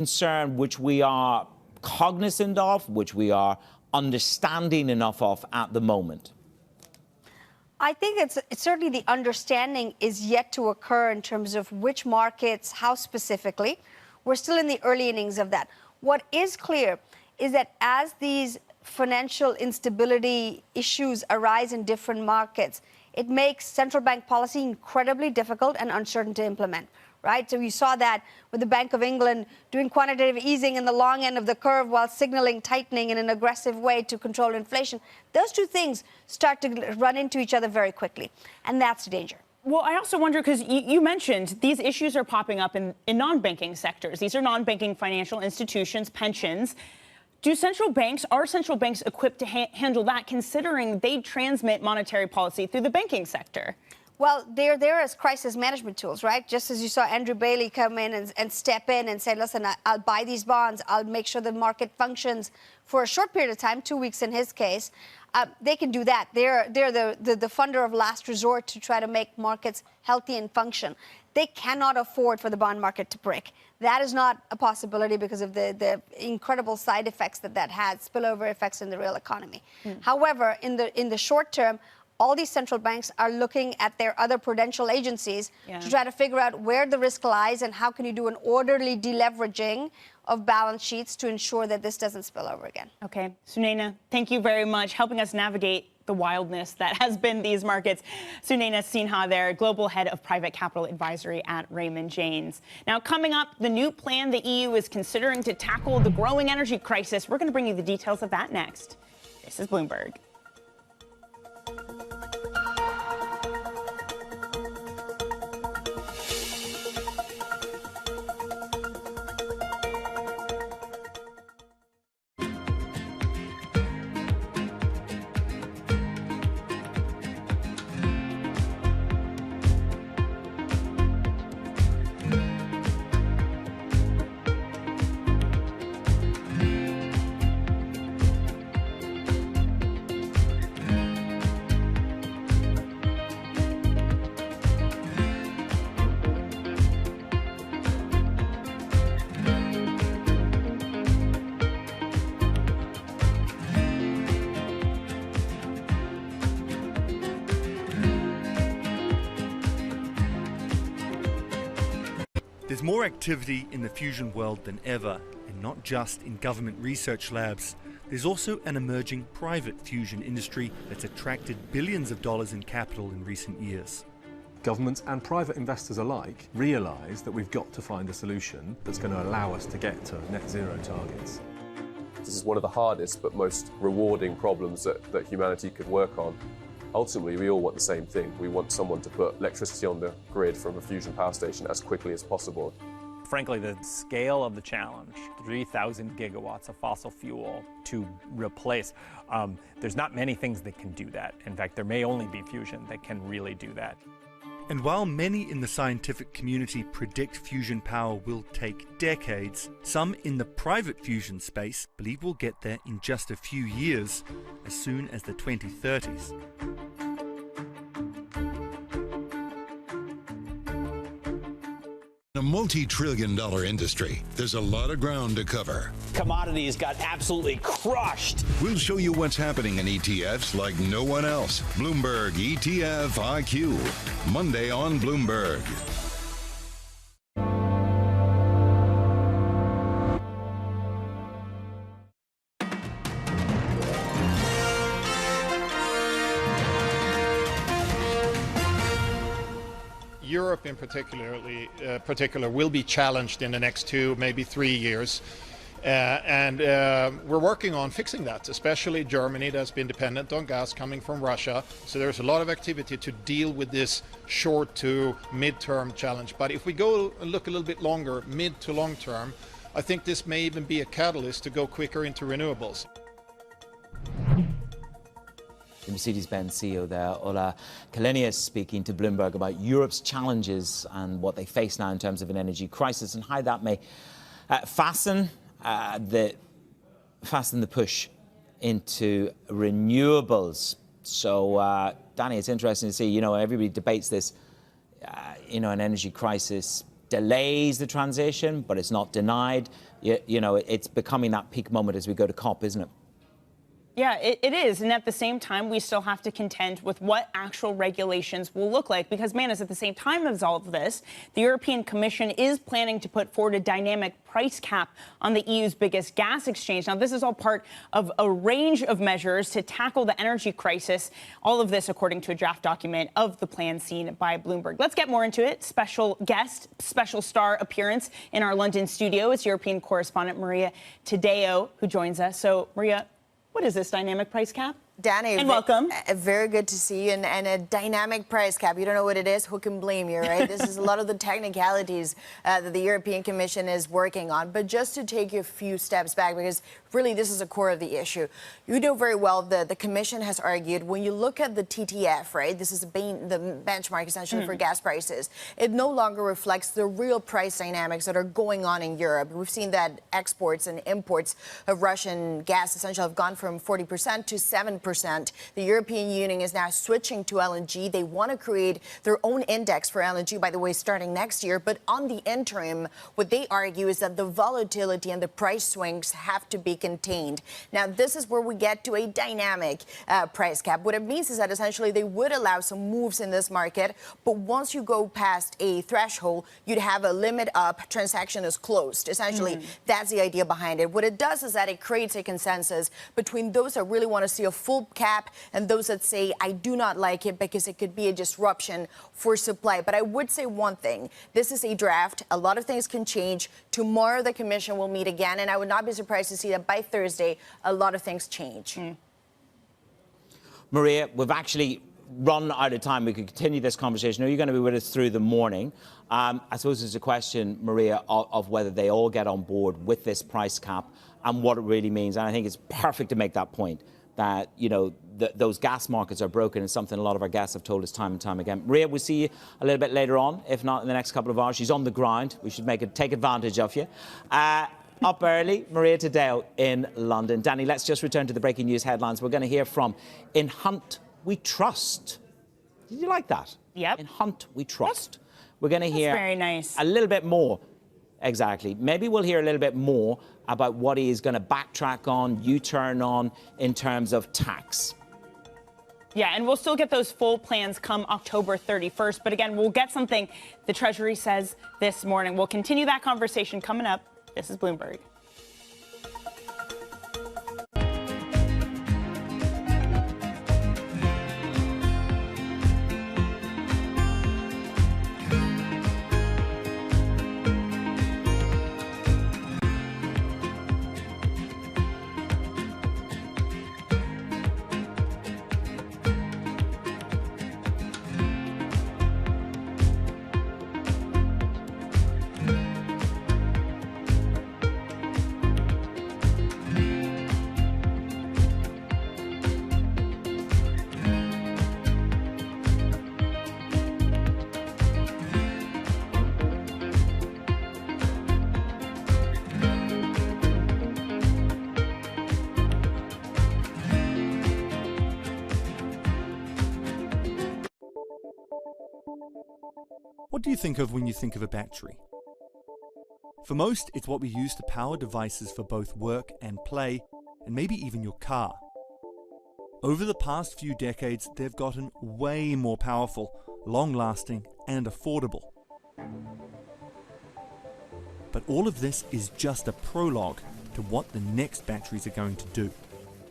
concern which we are cognizant of, which we are understanding enough of at the moment? I think it's certainly the understanding is yet to occur in terms of which markets, how specifically. We're still in the early innings of that. What is clear is that as these financial instability issues arise in different markets, it makes central bank policy incredibly difficult and uncertain to implement, right? So you saw that with the Bank of England doing quantitative easing in the long end of the curve while signaling tightening in an aggressive way to control inflation. Those two things start to run into each other very quickly, and that's the danger. Well, I also wonder, because you mentioned these issues are popping up in non-banking sectors. These are non-banking financial institutions, pensions. Are central banks equipped to handle that, considering they transmit monetary policy through the banking sector? Well, they're there as crisis management tools, right? Just as you saw Andrew Bailey come in and step in and say, listen, I'll buy these bonds. I'll make sure the market functions for a short period of time, 2 weeks in his case. They can do that. They're the funder of last resort to try to make markets healthy and function. They cannot afford for the bond market to break. That is not a possibility because of the incredible side effects that has, spillover effects in the real economy. However, in the short term, all these central banks are looking at their other prudential agencies to try to figure out where the risk lies and how can you do an orderly deleveraging of balance sheets to ensure that this doesn't spill over again. Okay. Sunaina, thank you very much, helping us navigate the wildness that has been these markets. Sunaina Sinha there, Global Head of Private Capital Advisory at Raymond James. Now, coming up, the new plan the EU is considering to tackle the growing energy crisis. We're going to bring you the details of that next. This is Bloomberg. There's more activity in the fusion world than ever, and not just in government research labs. There's also an emerging private fusion industry that's attracted billions of dollars in capital in recent years. Governments and private investors alike realise that we've got to find a solution that's going to allow us to get to net zero targets. This is one of the hardest but most rewarding problems that humanity could work on. Ultimately, we all want the same thing. We want someone to put electricity on the grid from a fusion power station as quickly as possible. Frankly, the scale of the challenge, 3,000 gigawatts of fossil fuel to replace, there's not many things that can do that. In fact, there may only be fusion that can really do that. And while many in the scientific community predict fusion power will take decades, some in the private fusion space believe we'll get there in just a few years, as soon as the 2030s. In a multi-trillion-dollar industry, there's a lot of ground to cover. Commodities got absolutely crushed. We'll show you what's happening in ETFs like no one else. Bloomberg ETF IQ, Monday on Bloomberg. Europe in particular will be challenged in the next 2, maybe 3 years. We're working on fixing that, especially Germany that's been dependent on gas coming from Russia. So there's a lot of activity to deal with this short to mid-term challenge. But if we go and look a little bit longer, mid to long term, I think this may even be a catalyst to go quicker into renewables. The Mercedes-Benz CEO there, Ola Källenius, speaking to Bloomberg about Europe's challenges and what they face now in terms of an energy crisis and how that may fasten the push into renewables. So, Danny, it's interesting to see, everybody debates this, an energy crisis delays the transition, but it's not denied. you know, it's becoming that peak moment as we go to COP, isn't it? Yeah, it is. And at the same time, we still have to contend with what actual regulations will look like. Because, man, at the same time as all of this, the European Commission is planning to put forward a dynamic price cap on the EU's biggest gas exchange. Now, this is all part of a range of measures to tackle the energy crisis. All of this, according to a draft document of the plan seen by Bloomberg. Let's get more into it. Special guest, special star appearance in our London studio. It's European correspondent Maria Tadeo, who joins us. So, Maria, what is this dynamic price cap? Danny, and welcome. Very good to see you. And a dynamic price cap. You don't know what it is? Who can blame you, right? This is a lot of the technicalities that the European Commission is working on. But just to take you a few steps back, because really this is the core of the issue. You know very well the Commission has argued when you look at the TTF, right? This is the benchmark essentially for gas prices. It no longer reflects the real price dynamics that are going on in Europe. We've seen that exports and imports of Russian gas essentially have gone from 40% to 7%. The European Union is now switching to LNG. They want to create their own index for LNG, by the way, starting next year. But on the interim, what they argue is that the volatility and the price swings have to be contained. Now, this is where we get to a dynamic price cap. What it means is that essentially they would allow some moves in this market, but once you go past a threshold, you'd have a limit up, transaction is closed. Essentially, that's the idea behind it. What it does is that it creates a consensus between those that really want to see a full cap and those that say, I do not like it because it could be a disruption for supply. But I would say one thing. This is a draft. A lot of things can change. Tomorrow, the Commission will meet again, and I would not be surprised to see that by Thursday, a lot of things change. Maria, we've actually run out of time. We could continue this conversation. Are you going to be with us through the morning? I suppose there's a question, Maria, of whether they all get on board with this price cap and what it really means. And I think it's perfect to make that point, that, you know, those gas markets are broken. It's something a lot of our guests have told us time and time again. Maria, we'll see you a little bit later on, if not in the next couple of hours. She's on the ground. We should take advantage of you. Up early, Maria Tadeo in London. Danny, let's just return to the breaking news headlines. We're going to hear from In Hunt We Trust. Did you like that? Yep. In Hunt We Trust. We're going to hear very nice. A little bit more. Exactly. Maybe we'll hear a little bit more about what he is going to backtrack on, U-turn on, in terms of tax. Yeah, and we'll still get those full plans come October 31st. But again, we'll get something the Treasury says this morning. We'll continue that conversation coming up. This is Bloomberg. What do you think of when you think of a battery? For most, it's what we use to power devices for both work and play, and maybe even your car. Over the past few decades, they've gotten way more powerful, long-lasting, and affordable. But all of this is just a prologue to what the next batteries are going to do.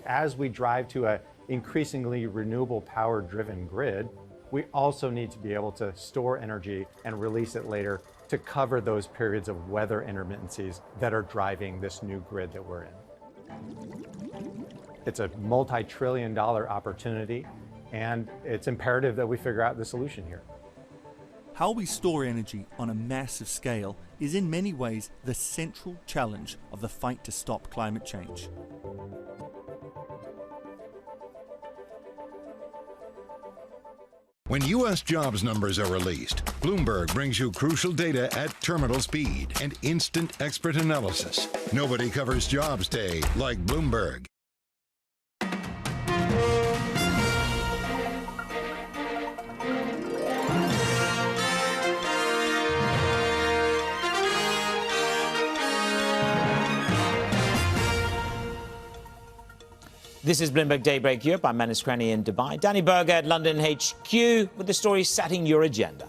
As we drive to an increasingly renewable power-driven grid, we also need to be able to store energy and release it later to cover those periods of weather intermittencies that are driving this new grid that we're in. It's a multi-trillion-dollar opportunity, and it's imperative that we figure out the solution here. How we store energy on a massive scale is in many ways the central challenge of the fight to stop climate change. When U.S. jobs numbers are released, Bloomberg brings you crucial data at terminal speed and instant expert analysis. Nobody covers jobs day like Bloomberg. This is Bloomberg Daybreak Europe. I'm Menace Crenny in Dubai. Danny Berger at London HQ with the story setting your agenda.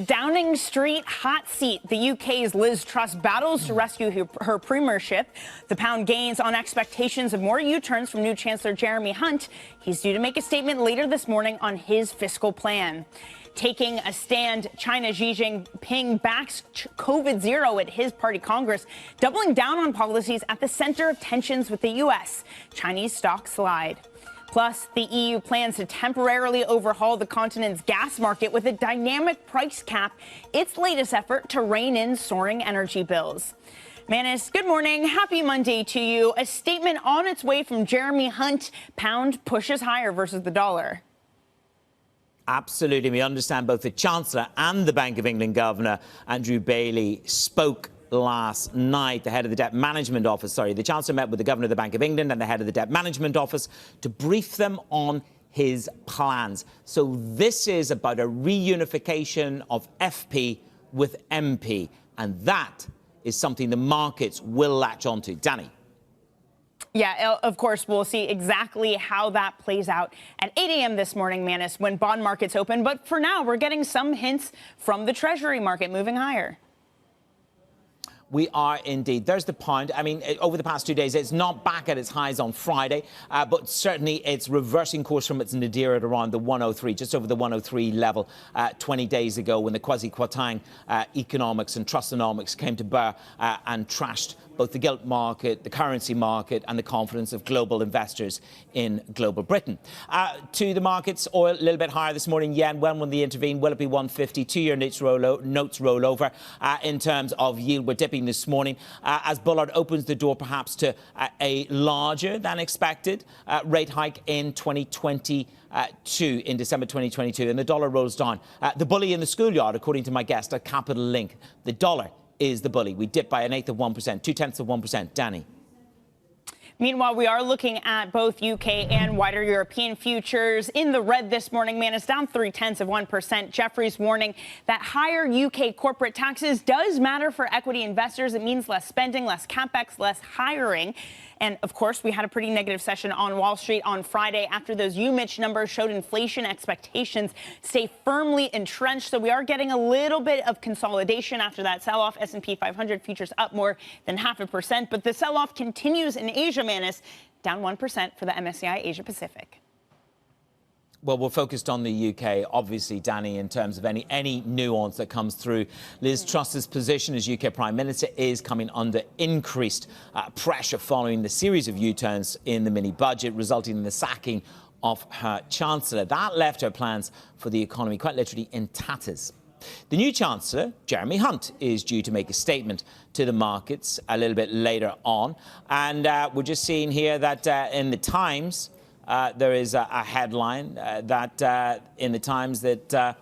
Downing Street hot seat. The UK's Liz Truss battles to rescue her premiership. The pound gains on expectations of more U-turns from new Chancellor Jeremy Hunt. He's due to make a statement later this morning on his fiscal plan. Taking a stand, China's Xi Jinping backs COVID zero at his party Congress, doubling down on policies at the center of tensions with the U.S. Chinese stocks slide. Plus, the EU plans to temporarily overhaul the continent's gas market with a dynamic price cap, its latest effort to rein in soaring energy bills. Manus, good morning. Happy Monday to you. A statement on its way from Jeremy Hunt. Pound pushes higher versus the dollar. Absolutely. We understand both the Chancellor and the Bank of England Governor, Andrew Bailey, spoke last night. The head of the Debt Management Office, the Chancellor met with the Governor of the Bank of England and the head of the Debt Management Office to brief them on his plans. So this is about a reunification of FP with MP, and that is something the markets will latch onto. Danny. Yeah, of course, we'll see exactly how that plays out at 8 a.m. this morning, Manus, when bond markets open. But for now, we're getting some hints from the Treasury market moving higher. We are indeed. There's the pound. I mean, over the past 2 days, it's not back at its highs on Friday, but certainly it's reversing course from its nadir at around the 103, just over the 103 level 20 days ago when the quasi-Kwarteng economics and trustonomics came to bear and trashed both the gilt market, the currency market, and the confidence of global investors in global Britain. To the markets, oil a little bit higher this morning. Yen, when will they intervene? Will it be 150? 2-year notes roll over. In terms of yield, we're dipping this morning as Bullard opens the door perhaps to a larger than expected rate hike in 2022, in December 2022, and the dollar rolls down. The bully in the schoolyard, according to my guest at Capital Link, the dollar is the bully. We dip by 1/8 of 1%, 0.2 of 1%. Danny. Meanwhile, we are looking at both UK and wider European futures in the red this morning. Man, it's down 0.3 of 1%. Jefferies warning that higher UK corporate taxes does matter for equity investors. It means less spending, less capex, less hiring. And of course, we had a pretty negative session on Wall Street on Friday after those UMich numbers showed inflation expectations stay firmly entrenched. So we are getting a little bit of consolidation after that sell-off. S&P 500 futures up more than 0.5%. But the sell-off continues in Asia, Manus, down 1% for the MSCI Asia Pacific. Well, we're focused on the UK, obviously, Danny, in terms of any nuance that comes through. Liz Truss's position as UK Prime Minister is coming under increased pressure following the series of U-turns in the mini-budget, resulting in the sacking of her Chancellor. That left her plans for the economy quite literally in tatters. The new Chancellor, Jeremy Hunt, is due to make a statement to the markets a little bit later on. And we're just seeing here that in the Times, there is a headline that in the Times that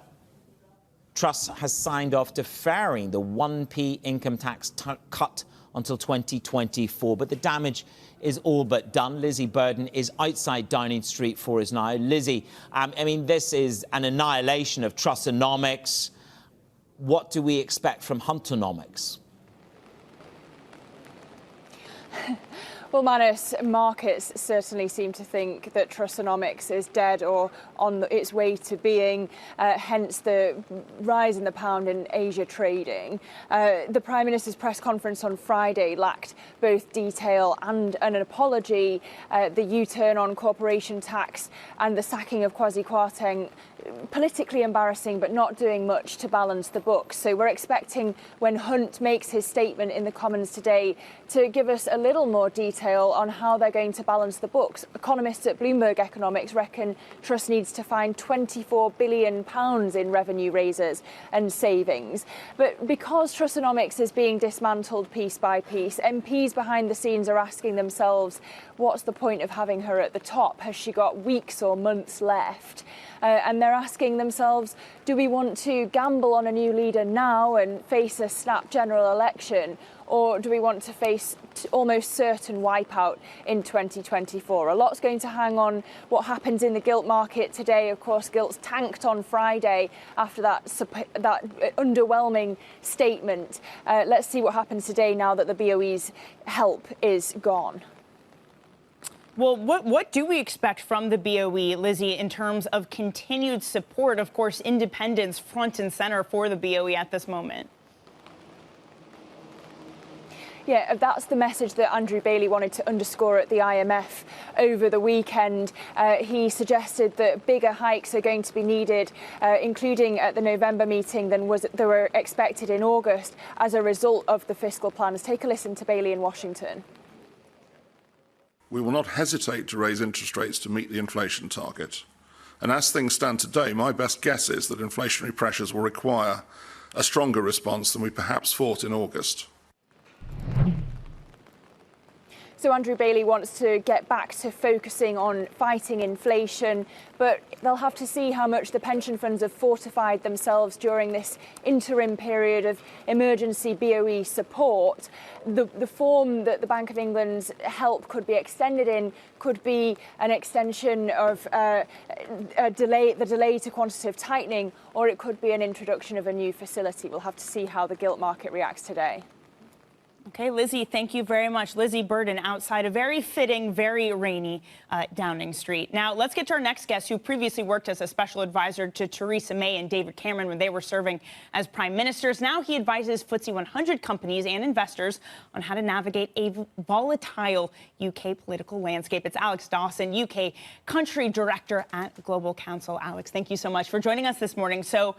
Truss has signed off deferring the 1p income tax cut until 2024. But the damage is all but done. Lizzie Burden is outside Downing Street for us now. Lizzie, I mean, this is an annihilation of Trussonomics. What do we expect from Huntonomics? Well, Manus, markets certainly seem to think that Trussonomics is dead or on its way to being, hence the rise in the pound in Asia trading. The Prime Minister's press conference on Friday lacked both detail and an apology. The U-turn on corporation tax and the sacking of Kwasi Kwarteng, politically embarrassing, but not doing much to balance the books. So we're expecting when Hunt makes his statement in the Commons today to give us a little more detail on how they're going to balance the books. Economists at Bloomberg Economics reckon Truss needs to find £24 billion in revenue raises and savings. But because Trussonomics is being dismantled piece by piece, MPs behind the scenes are asking themselves, what's the point of having her at the top? Has she got weeks or months left? And they're asking themselves, do we want to gamble on a new leader now and face a snap general election? Or do we want to face almost certain wipeout in 2024? A lot's going to hang on what happens in the gilt market today. Of course, gilts tanked on Friday after that underwhelming statement. Let's see what happens today now that the BOE's help is gone. Well, what do we expect from the BOE, Lizzie, in terms of continued support? Of course, independence front and center for the BOE at this moment. Yeah, that's the message that Andrew Bailey wanted to underscore at the IMF over the weekend. He suggested that bigger hikes are going to be needed, including at the November meeting than were expected in August as a result of the fiscal plans. Take a listen to Bailey in Washington. We will not hesitate to raise interest rates to meet the inflation target. And as things stand today, my best guess is that inflationary pressures will require a stronger response than we perhaps thought in August. So Andrew Bailey wants to get back to focusing on fighting inflation, but they'll have to see how much the pension funds have fortified themselves during this interim period of emergency BOE support. The form that the Bank of England's help could be extended in could be an extension of the delay to quantitative tightening, or it could be an introduction of a new facility. We'll have to see how the gilt market reacts today. Okay, Lizzie, thank you very much. Lizzie Burden outside a very fitting, very rainy Downing Street. Now, let's get to our next guest, who previously worked as a special advisor to Theresa May and David Cameron when they were serving as prime ministers. Now he advises FTSE 100 companies and investors on how to navigate a volatile UK political landscape. It's Alex Dawson, UK country director at Global Counsel. Alex, thank you so much for joining us this morning. So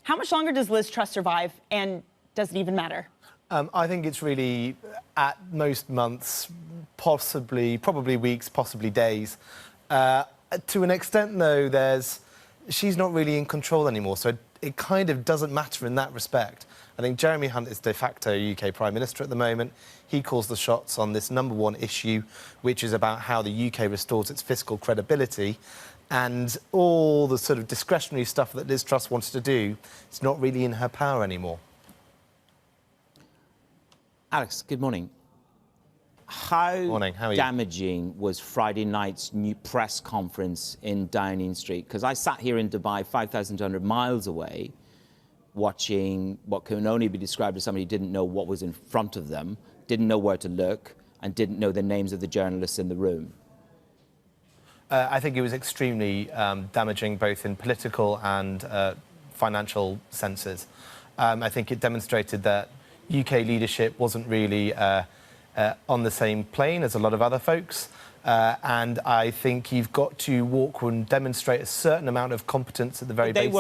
how much longer does Liz Truss survive, and does it even matter? I think it's really, at most months, probably weeks, possibly days. To an extent, though, she's not really in control anymore, so it kind of doesn't matter in that respect. I think Jeremy Hunt is de facto UK Prime Minister at the moment. He calls the shots on this number one issue, which is about how the UK restores its fiscal credibility. And all the sort of discretionary stuff that Liz Truss wanted to do, it's not really in her power anymore. Alex, good morning. How damaging was Friday night's new press conference in Downing Street? Because I sat here in Dubai, 5,200 miles away, watching what can only be described as somebody who didn't know what was in front of them, didn't know where to look, and didn't know the names of the journalists in the room. I think it was extremely damaging, both in political and financial senses. I think it demonstrated that UK leadership wasn't really on the same plane as a lot of other folks. And I think you've got to walk and demonstrate a certain amount of competence at the very basics.